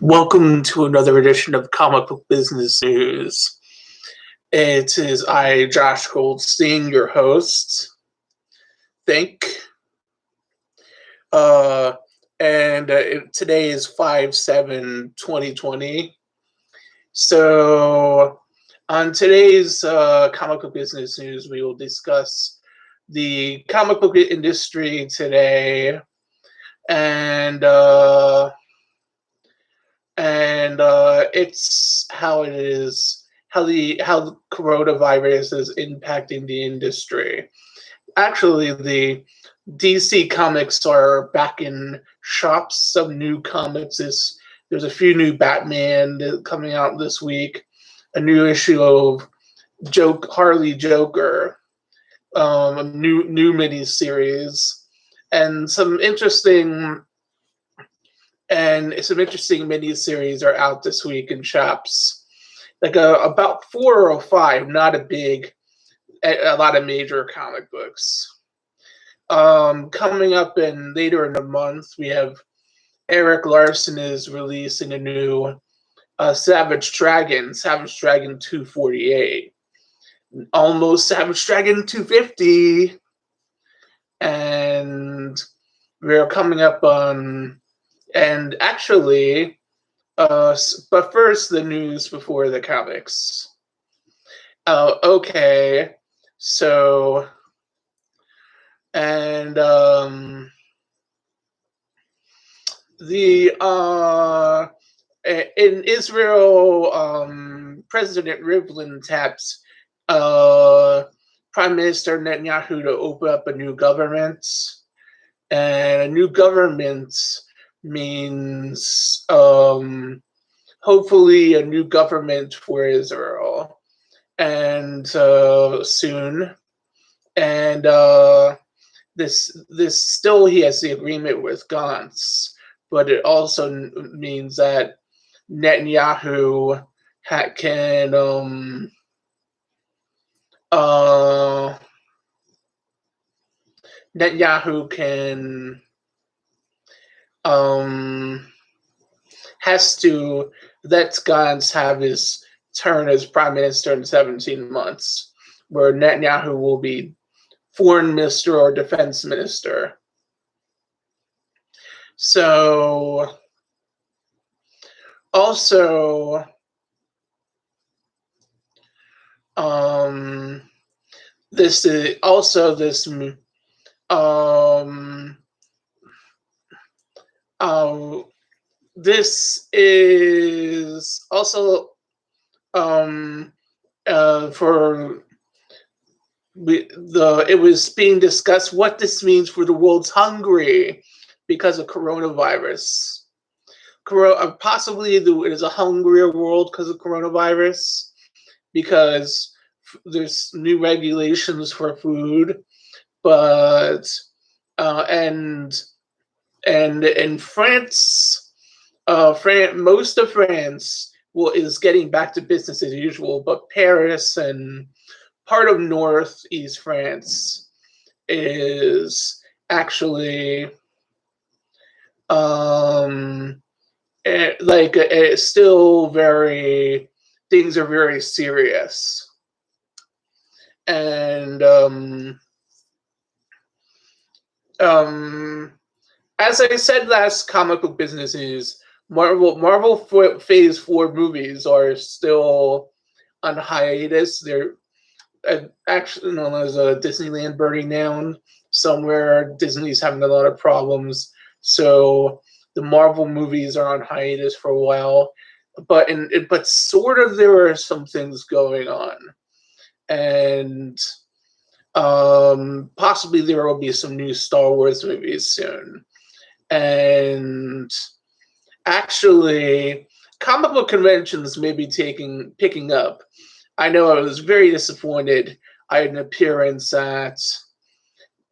Welcome to another edition of Comic Book Business News. It is I, Josh Goldstein, your host. Think. Uh, Today is 5/7/2020. So, on today's Comic Book Business News, we will discuss the comic book industry today and it's how it is, how the coronavirus is impacting the industry. Actually, the DC comics are back in shops. Some new comics there's a few new Batman coming out this week, a new issue of Harley Joker, a new miniseries, and some interesting miniseries are out this week in shops. Like about 4 or 5, not a lot of major comic books. Coming up later in the month, we have Eric Larson is releasing a new Savage Dragon 248, almost Savage Dragon 250, and we're coming up on. And actually, but first, the news before the comics. Okay, so, and in Israel, President Rivlin taps Prime Minister Netanyahu to open up a new government, and a new government means hopefully a new government for Israel, and soon. And this still he has the agreement with Gantz, but it also means that Netanyahu can has to let Gantz have his turn as prime minister in 17 months, where Netanyahu will be foreign minister or defense minister. So, also, this is also this. This is also it was being discussed what this means for the world's hungry because of coronavirus. Possibly it is a hungrier world because of coronavirus, because there's new regulations for food, but and in France, most of France is getting back to business as usual, but Paris and part of northeast France is actually it's still things are very serious. And as I said last comic book business news, Marvel Phase 4 movies are still on hiatus. They're actually known as a Disneyland burning down somewhere. Disney's having a lot of problems, so the Marvel movies are on hiatus for a while. But sort of there are some things going on, and possibly there will be some new Star Wars movies soon. And actually, comic book conventions may be picking up. I know I was very disappointed. I had an appearance at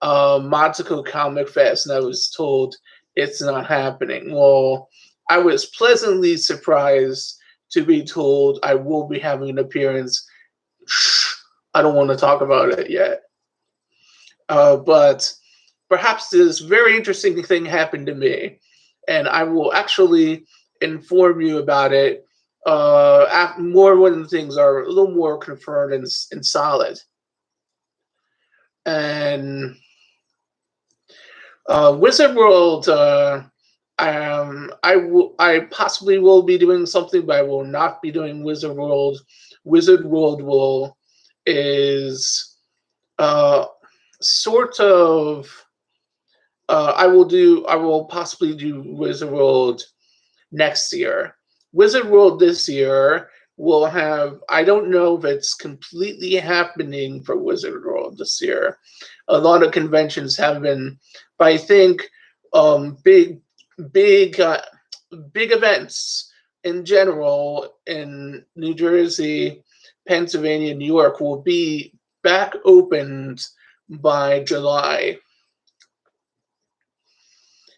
Montico Comic Fest, and I was told it's not happening. Well, I was pleasantly surprised to be told I will be having an appearance. I don't want to talk about it yet. But perhaps this very interesting thing happened to me, and I will actually inform you about it more when things are a little more confirmed and solid. And Wizard World, I possibly will be doing something, but I will not be doing Wizard World. Wizard World is sort of. I will possibly do Wizard World next year. Wizard World this year will have. I don't know if it's completely happening for Wizard World this year. A lot of conventions have been, but I think big, big, big events in general in New Jersey, Pennsylvania, New York will be back opened by July.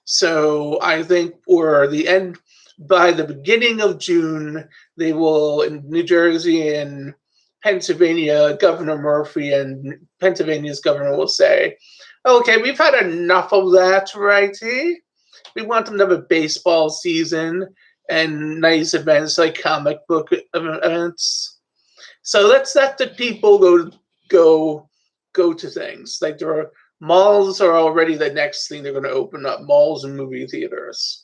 So I think, or the end, by the beginning of June, they will, in New Jersey and Pennsylvania, Governor Murphy and Pennsylvania's governor will say, okay, we've had enough of that, righty? We want them to have a baseball season and nice events like comic book events. So let's let the people go to things. Like there are malls are already the next thing they're going to open up, malls and movie theaters.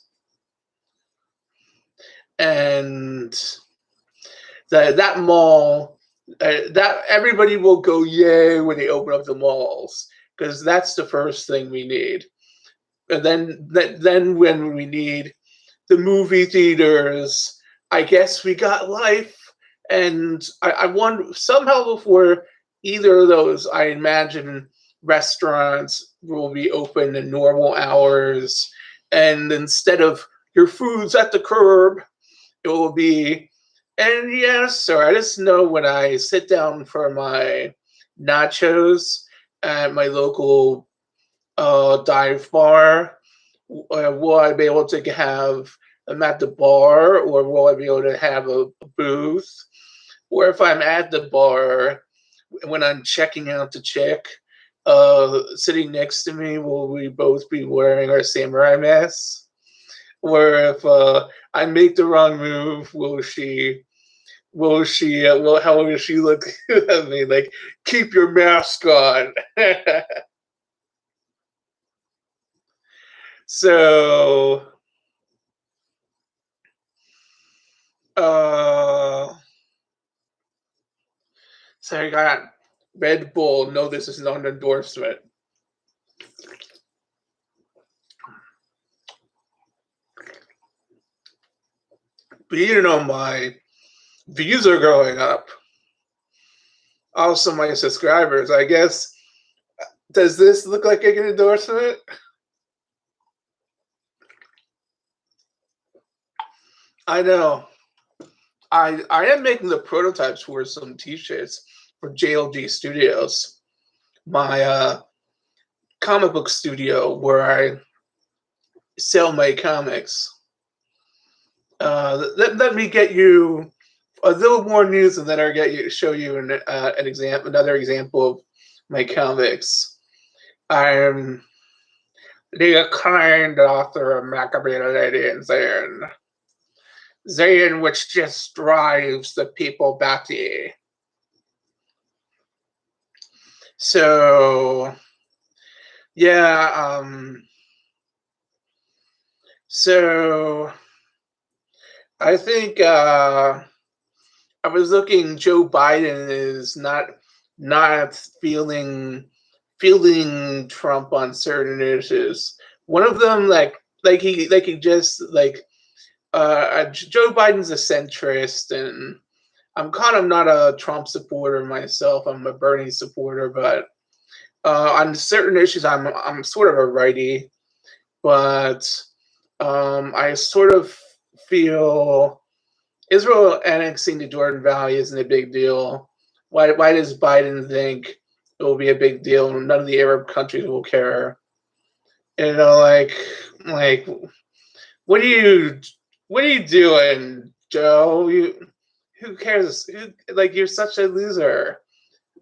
And that mall, that everybody will go yay when they open up the malls, because that's the first thing we need. And then when we need the movie theaters, I guess we got life. And I wonder, somehow before either of those, I imagine restaurants will be open in normal hours. And instead of your food's at the curb, it will be, and yes, sir, I just know when I sit down for my nachos at my local dive bar, will I be able to have them at the bar, or will I be able to have a booth? Or if I'm at the bar, when I'm checking out the chick, sitting next to me, will we both be wearing our samurai masks? Or if I make the wrong move, how will she look at me like, keep your mask on? So, uh, so I got Red Bull. No, this is not an endorsement. But you know, my views are going up. Also, my subscribers. I guess. Does this look like an endorsement? I know. I am making the prototypes for some t-shirts for JLG Studios, my comic book studio where I sell my comics. Let me get you a little more news, and then I'll show you another example of my comics. I'm the kind author of Maccabee Lady and Zayn, which just drives the people batty. So yeah, so I think I was looking. Joe Biden is not feeling Trump on certain issues. One of them, he just Joe Biden's a centrist, and I'm kind of not a Trump supporter myself. I'm a Bernie supporter, but on certain issues, I'm sort of a righty. But I sort of feel Israel annexing the Jordan Valley isn't a big deal. Why does Biden think it will be a big deal? None of the Arab countries will care. You know, like what are you doing, Joe? Who cares? You're such a loser.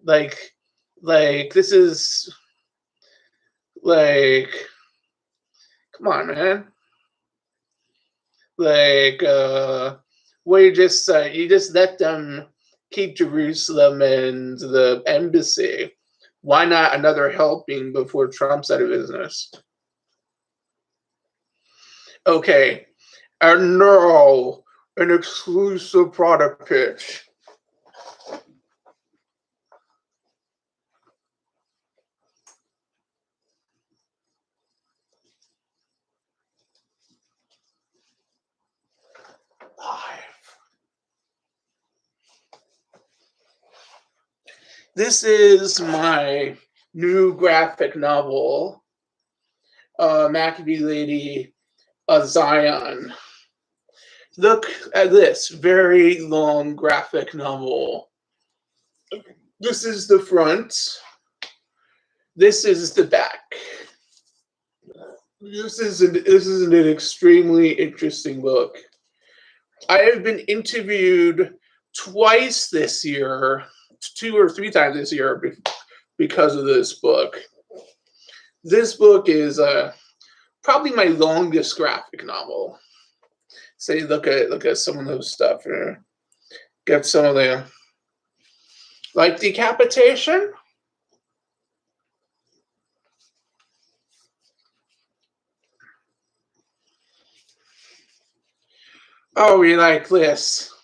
Like this is like, come on, man. Like, where you just let them keep Jerusalem and the embassy. Why not another helping before Trump's out of business? Okay, and now an exclusive product pitch. Live. This is my new graphic novel, Maccabee Lady, Zion. Look at this very long graphic novel. This is the front. This is the back. This is an extremely interesting book. I have been interviewed twice this year, 2 or 3 times this year, because of this book. This book is probably my longest graphic novel. Say, look at some of those stuff here. Get some of the, like, decapitation. Oh, we like this.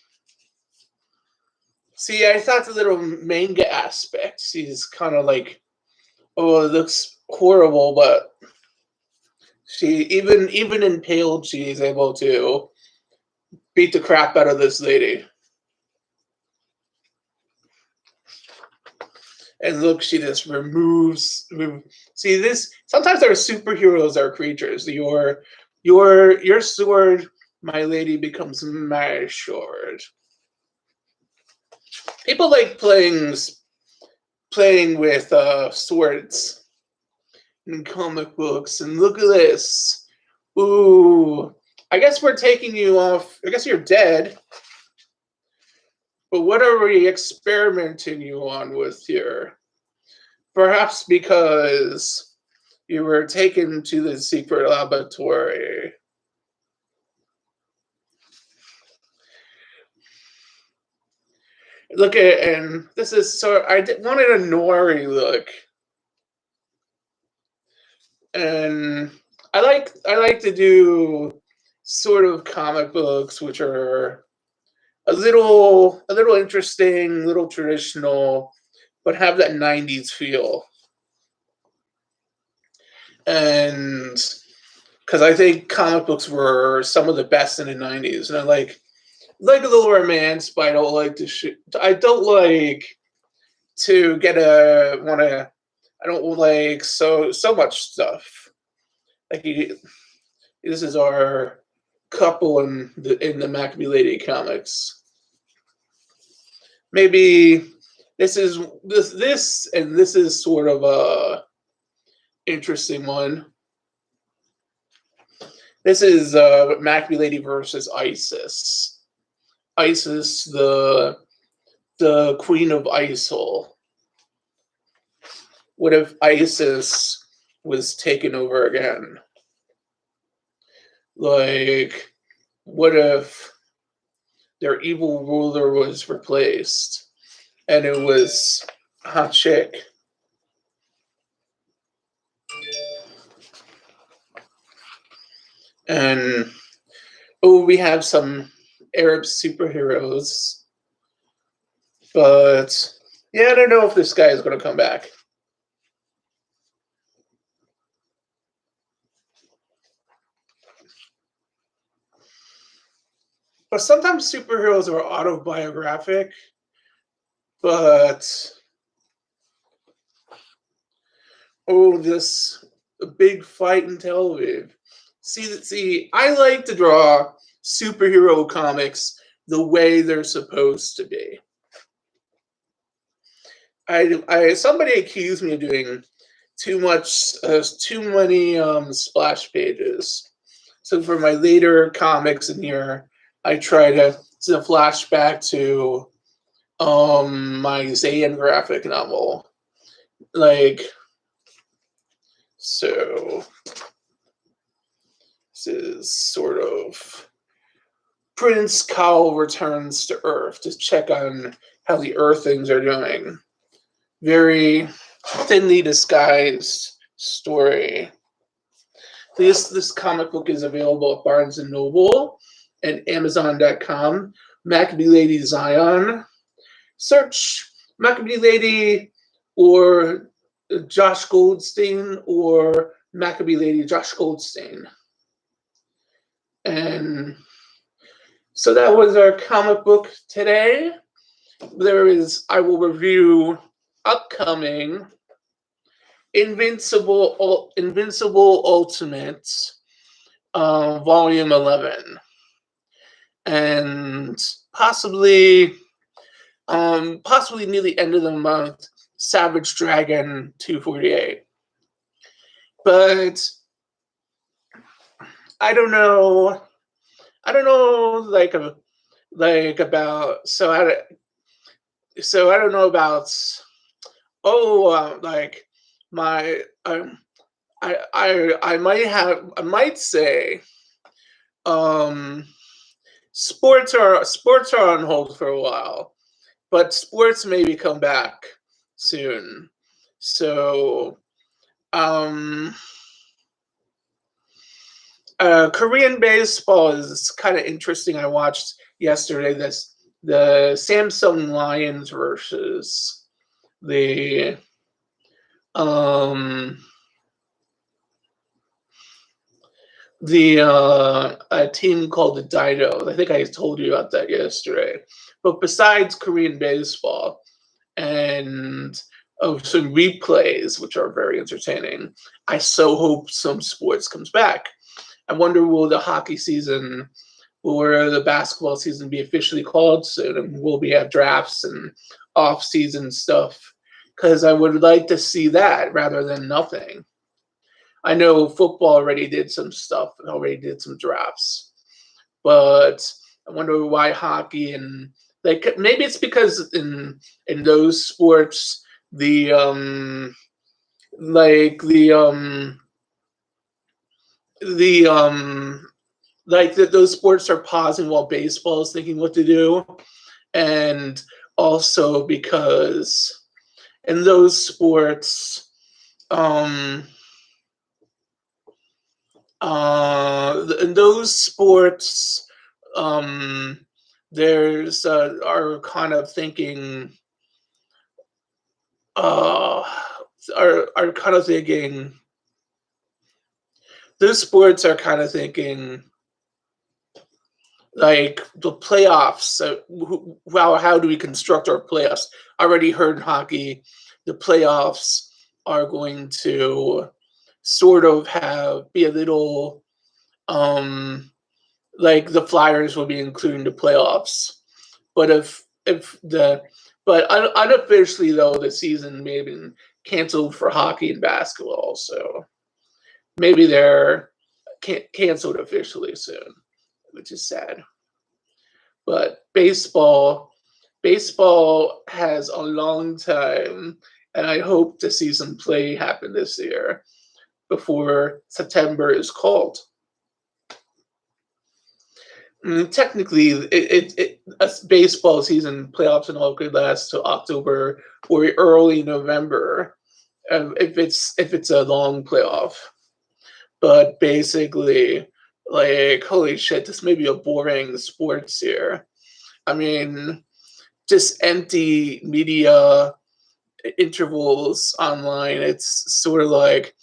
See, I thought the little manga aspects is kind of like, oh, it looks horrible, but she even impaled, she is able to beat the crap out of this lady. And look, she just removes. See this. Sometimes our superheroes are creatures. Your sword, my lady, becomes my sword. People like playing with swords in comic books. And look at this. Ooh, I guess we're taking you off. I guess you're dead. But what are we experimenting you on with here? Perhaps because you were taken to the secret laboratory. Look at, and this is so, wanted a nori look. And I like to do sort of comic books which are a little interesting, a little traditional, but have that 90s feel. And because I think comic books were some of the best in the 90s, and I like a little romance, but I don't like to I don't like to get a want to. I don't like so much stuff. Like this is our couple in the Maccabee Lady comics. Maybe this is this and this is sort of a interesting one. This is Maccabee Lady versus Isis. Isis, the queen of Isil. What if Isis was taken over again? Like, what if their evil ruler was replaced and it was a hot chick? And oh, we have some Arab superheroes, but yeah, I don't know if this guy is going to come back. But sometimes superheroes are autobiographic, but oh, this big fight in Tel Aviv. See, I like to draw superhero comics the way they're supposed to be. Somebody accused me of doing too many splash pages. So for my later comics in here, I try to flashback to my Zayn graphic novel. Like, so this is sort of Prince Kyle returns to Earth to check on how the Earthings are doing. Very thinly disguised story. This comic book is available at Barnes and Noble and Amazon.com. Maccabee Lady Zion. Search Maccabee Lady or Josh Goldstein or Maccabee Lady Josh Goldstein. And so that was our comic book today. I will review upcoming Invincible Ultimates, Volume 11. And possibly near the end of the month, Savage Dragon 248. But I don't know, like about, so I don't know about, like my, I might say, sports are on hold for a while, but sports maybe come back soon. So, Korean baseball is kind of interesting. I watched yesterday the Samsung Lions versus the a team called the Dinos. I think I told you about that yesterday. But besides Korean baseball and some replays, which are very entertaining, I so hope some sports comes back. I wonder, will the hockey season or the basketball season be officially called soon, and will we have drafts and off-season stuff? Because I would like to see that rather than nothing. I know football already did some stuff, already did some drafts, but I wonder why hockey, and like maybe it's because in those sports the like those sports are pausing while baseball is thinking what to do, and also because in those sports in those sports, there's are kind of thinking, uh, are kind of thinking. Those sports are kind of thinking like the playoffs. Well, how do we construct our playoffs? I already heard in hockey, the playoffs are going to sort of be a little like the Flyers will be including the playoffs. But unofficially though, the season may have been canceled for hockey and basketball. So maybe they're canceled officially soon, which is sad. But baseball has a long time, and I hope to see some play happen this year before September is called. Technically, a baseball season playoffs and all could last to October or early November, if it's a long playoff. But basically, like, holy shit, this may be a boring sports year. I mean, just empty media intervals online. It's sort of like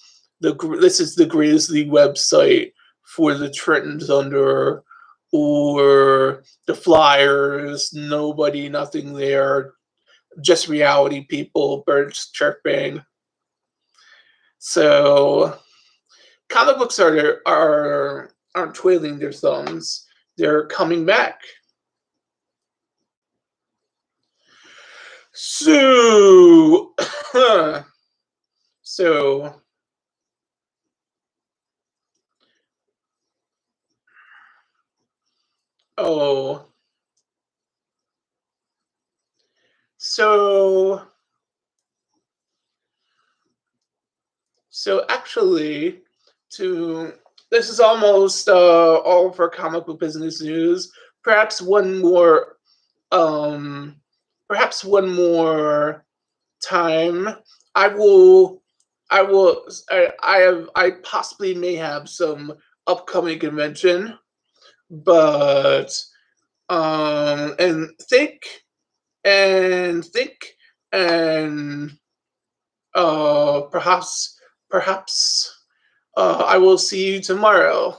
this is the Grizzly website for the Trenton Thunder or the Flyers. Nobody, nothing there. Just reality people, birds chirping. So comic books aren't twiddling their thumbs. They're coming back. So, so oh, so actually, to this is almost all for comic book business news. Perhaps one more, um, perhaps one more time. I will, I will, I possibly may have some upcoming convention, but and think and perhaps I will see you tomorrow.